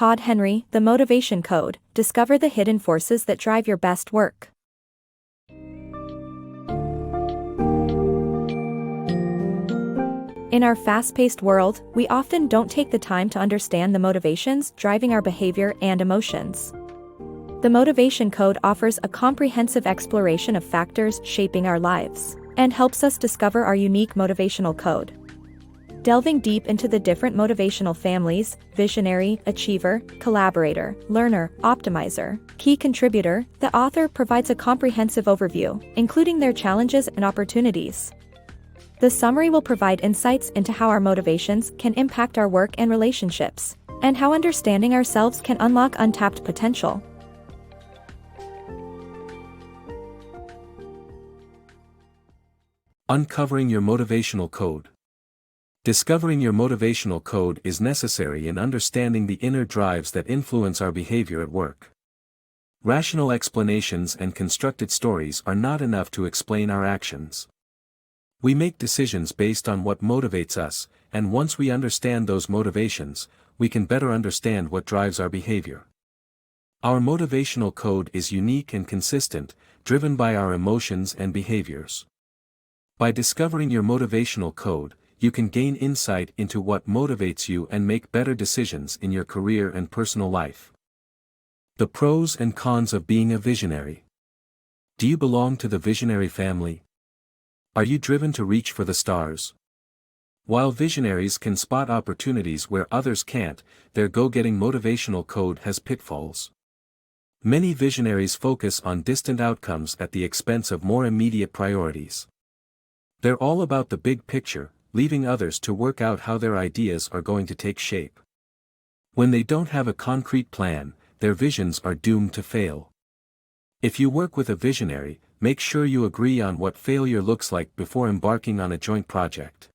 Todd Henry, The Motivation Code. Discover the hidden forces that drive your best work. In our fast-paced world, we often don't take the time to understand the motivations driving our behavior and emotions. The Motivation Code offers a comprehensive exploration of factors shaping our lives and helps us discover our unique motivational code. Delving deep into the different motivational families: visionary, achiever, collaborator, learner, optimizer, key contributor, the author provides a comprehensive overview, including their challenges and opportunities. The summary will provide insights into how our motivations can impact our work and relationships, and how understanding ourselves can unlock untapped potential. Uncovering your motivational code. Discovering your motivational code is necessary in understanding the inner drives that influence our behavior at work. Rational explanations and constructed stories are not enough to explain our actions. We make decisions based on what motivates us, and once we understand those motivations, we can better understand what drives our behavior. Our motivational code is unique and consistent, driven by our emotions and behaviors. By discovering your motivational code, you can gain insight into what motivates you and make better decisions in your career and personal life. The pros and cons of being a visionary. Do you belong to the visionary family? Are you driven to reach for the stars? While visionaries can spot opportunities where others can't, their go-getting motivational code has pitfalls. Many visionaries focus on distant outcomes at the expense of more immediate priorities. They're all about the big picture, leaving others to work out how their ideas are going to take shape. When they don't have a concrete plan, their visions are doomed to fail. If you work with a visionary, make sure you agree on what failure looks like before embarking on a joint project.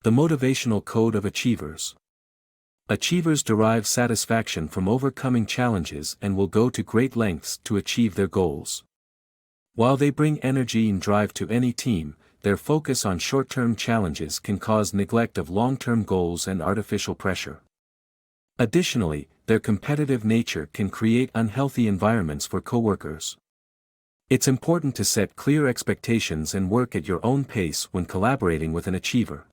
The motivational code of achievers. Achievers derive satisfaction from overcoming challenges and will go to great lengths to achieve their goals. While they bring energy and drive to any team, their focus on short-term challenges can cause neglect of long-term goals and artificial pressure. Additionally, their competitive nature can create unhealthy environments for coworkers. It's important to set clear expectations and work at your own pace when collaborating with an achiever.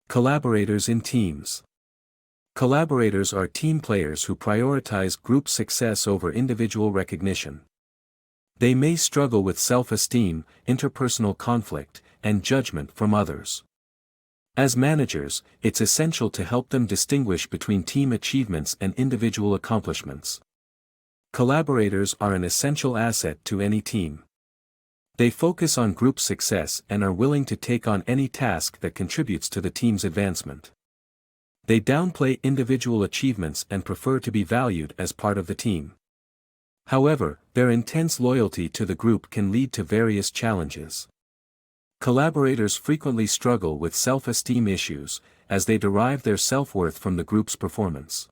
Collaborators in teams. Collaborators are team players who prioritize group success over individual recognition. They may struggle with self-esteem, interpersonal conflict, and judgment from others. As managers, it's essential to help them distinguish between team achievements and individual accomplishments. Collaborators are an essential asset to any team. They focus on group success and are willing to take on any task that contributes to the team's advancement. They downplay individual achievements and prefer to be valued as part of the team. However, their intense loyalty to the group can lead to various challenges. Collaborators frequently struggle with self-esteem issues, as they derive their self-worth from the group's performance.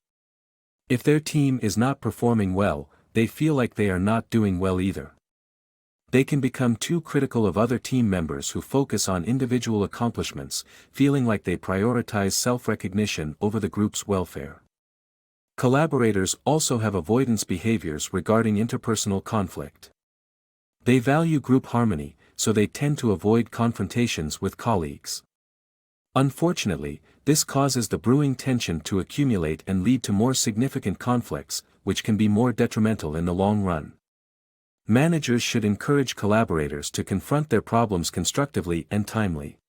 If their team is not performing well, they feel like they are not doing well either. They can become too critical of other team members who focus on individual accomplishments, feeling like they prioritize self-recognition over the group's welfare. Collaborators also have avoidance behaviors regarding interpersonal conflict. They value group harmony, so they tend to avoid confrontations with colleagues. Unfortunately, this causes the brewing tension to accumulate and lead to more significant conflicts, which can be more detrimental in the long run. Managers should encourage collaborators to confront their problems constructively and timely.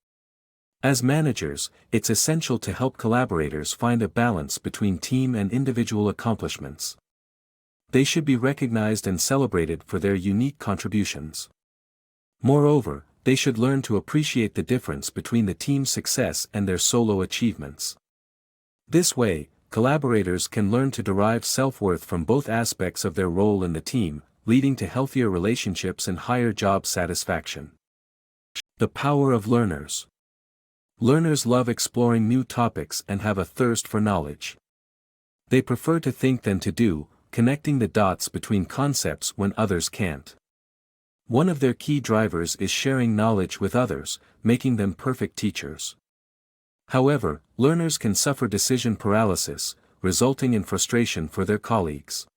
As managers, it's essential to help collaborators find a balance between team and individual accomplishments. They should be recognized and celebrated for their unique contributions. Moreover, they should learn to appreciate the difference between the team's success and their solo achievements. This way, collaborators can learn to derive self-worth from both aspects of their role in the team, leading to healthier relationships and higher job satisfaction. The power of learners. Learners love exploring new topics and have a thirst for knowledge. They prefer to think than to do, connecting the dots between concepts when others can't. One of their key drivers is sharing knowledge with others, making them perfect teachers. However, learners can suffer decision paralysis, resulting in frustration for their colleagues.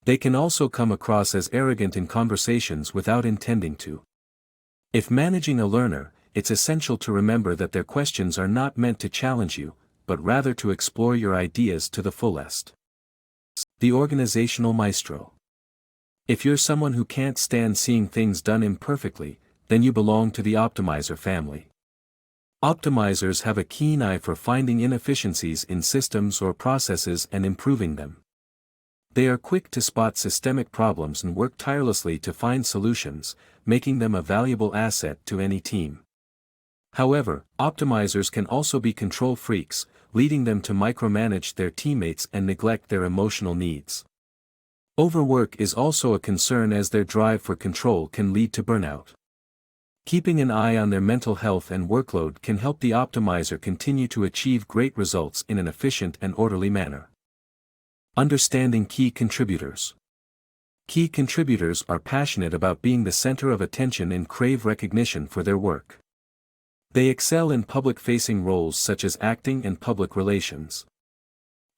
They can also come across as arrogant in conversations without intending to. If managing a learner, it's essential to remember that their questions are not meant to challenge you, but rather to explore your ideas to the fullest. The Organizational Maestro. If you're someone who can't stand seeing things done imperfectly, then you belong to the optimizer family. Optimizers have a keen eye for finding inefficiencies in systems or processes and improving them. They are quick to spot systemic problems and work tirelessly to find solutions, making them a valuable asset to any team. However, optimizers can also be control freaks, leading them to micromanage their teammates and neglect their emotional needs. Overwork is also a concern as their drive for control can lead to burnout. Keeping an eye on their mental health and workload can help the optimizer continue to achieve great results in an efficient and orderly manner. Understanding key contributors. Key contributors are passionate about being the center of attention and crave recognition for their work. They excel in public-facing roles such as acting and public relations.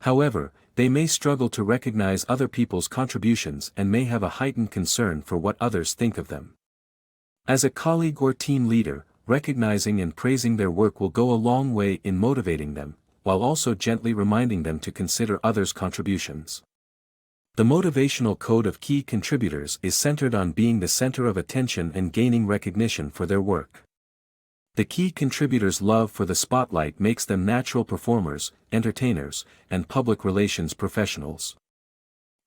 However, they may struggle to recognize other people's contributions and may have a heightened concern for what others think of them. As a colleague or team leader, recognizing and praising their work will go a long way in motivating them, while also gently reminding them to consider others' contributions. The motivational code of key contributors is centered on being the center of attention and gaining recognition for their work. The key contributors' love for the spotlight makes them natural performers, entertainers, and public relations professionals.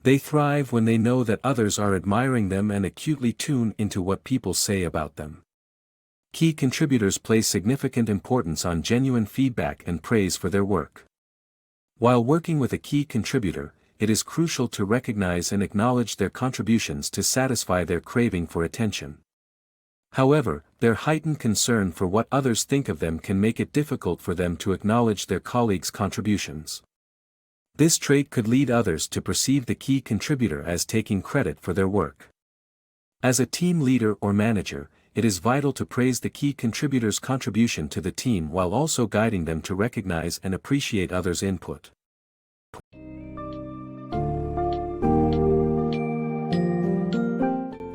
They thrive when they know that others are admiring them and acutely tune into what people say about them. Key contributors place significant importance on genuine feedback and praise for their work. While working with a key contributor, it is crucial to recognize and acknowledge their contributions to satisfy their craving for attention. However, their heightened concern for what others think of them can make it difficult for them to acknowledge their colleagues' contributions. This trait could lead others to perceive the key contributor as taking credit for their work. As a team leader or manager, it is vital to praise the key contributor's contribution to the team while also guiding them to recognize and appreciate others' input.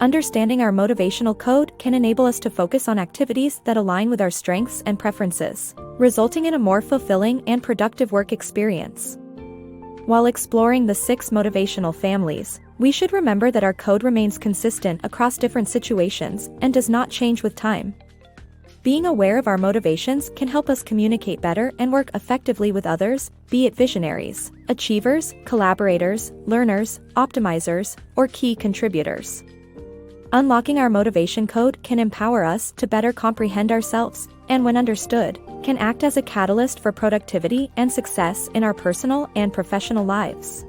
Understanding our motivational code can enable us to focus on activities that align with our strengths and preferences, resulting in a more fulfilling and productive work experience. While exploring the 6 motivational families, we should remember that our code remains consistent across different situations and does not change with time. Being aware of our motivations can help us communicate better and work effectively with others, be it visionaries, achievers, collaborators, learners, optimizers, or key contributors. Unlocking our motivation code can empower us to better comprehend ourselves, and when understood, can act as a catalyst for productivity and success in our personal and professional lives.